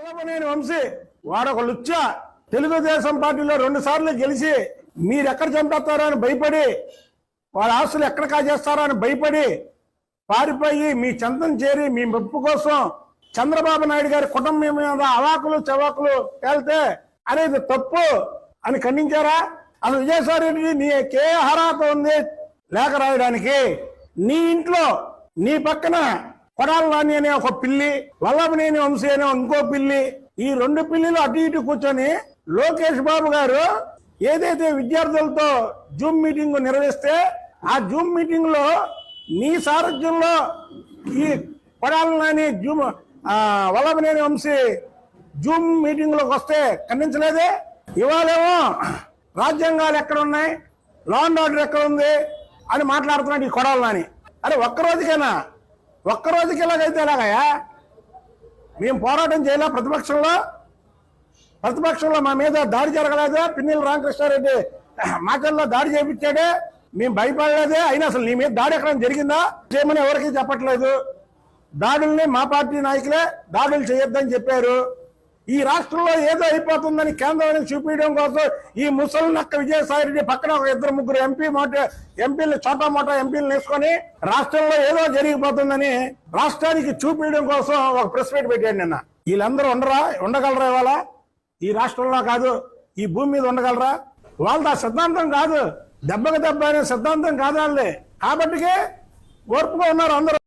వల్లభనేని వంశీ వాడొక లుచ్చ. తెలుగుదేశం పార్టీలో 2 సార్లు గెలిచి మీరెక్కడ చంపేస్తారో అని భయపడి, వాళ్ళ ఆస్తులు ఎక్కడ కాజేస్తారో అని భయపడి పారిపోయి మీ చెంతం చేరి మీ మెప్పు కోసం చంద్రబాబు నాయుడు గారి కుటుంబం మీద అవాకులు చవాకులు తేలితే అనేది తప్పు అని ఖండించారా? అసలు విజయసాయి రెడ్డి నీకే అర్హత ఉంది లేఖ రాయడానికి? నీ ఇంట్లో నీ పక్కన కొడాలి నాని అనే ఒక పిల్లి, వల్లభనేని వంశీ అనే ఇంకో పిల్లి, ఈ 2 పిల్లిలు అటు ఇటు కూర్చొని లోకేష్ బాబు గారు ఏదైతే విద్యార్థులతో జూమ్ మీటింగ్ నిర్వహిస్తే ఆ జూమ్ మీటింగ్ లో నీ సారథ్యంలో ఈ కొడాలి నాని వల్లభనేని వంశీ జూమ్ మీటింగ్ లోకి వస్తే ఖండించలేదే. ఇవాళేమో రాజ్యాంగాలు ఎక్కడ ఉన్నాయి, లా అండ్ ఆర్డర్ ఎక్కడ ఉంది అని మాట్లాడుతున్నాడు ఈ కొడాలి నాని. అరే ఒక్కరోజుకైనా, ఒక్కరోజుకి ఎలాగైతే ఎలాగయా? మేము పోరాటం చేయలే ప్రతిపక్షంలో మా మీద దాడి జరగలేదే? పిన్నెల రామకృష్ణారెడ్డి మాటల్లో దాడి చేయించాడే, మేము భయపడలేదే? అయినా అసలు నీ మీద దాడి ఎక్కడ జరిగిందా? చేయమని ఎవరికి చెప్పట్లేదు. దాడుల్ని మా పార్టీ నాయకులే దాడులు చేయొద్దని చెప్పారు. ఈ రాష్ట్రంలో ఏదో అయిపోతుందని కేంద్రానికి చూపించడం కోసం ఈ ముసలి నక్క విజయసాయి రెడ్డి పక్కన ఒక 2-3 ఎంపీలు చోటా మోటా ఎంపీలు వేసుకొని రాష్ట్రంలో ఏదో జరిగిపోతుందని రాష్ట్రానికి చూపించడం కోసం ఒక ప్రెస్ మీట్ పెట్టాడు నిన్న. వీళ్ళందరూ ఉండగలరా? ఇవాళ ఈ రాష్ట్రంలో కాదు, ఈ భూమి మీద ఉండగలరా? వాళ్ళది ఆ సిద్ధాంతం కాదు, దెబ్బకి దెబ్బ అనే సిద్ధాంతం కాదు వాళ్ళది. కాబట్టికే ఓర్పుగా ఉన్నారు అందరూ.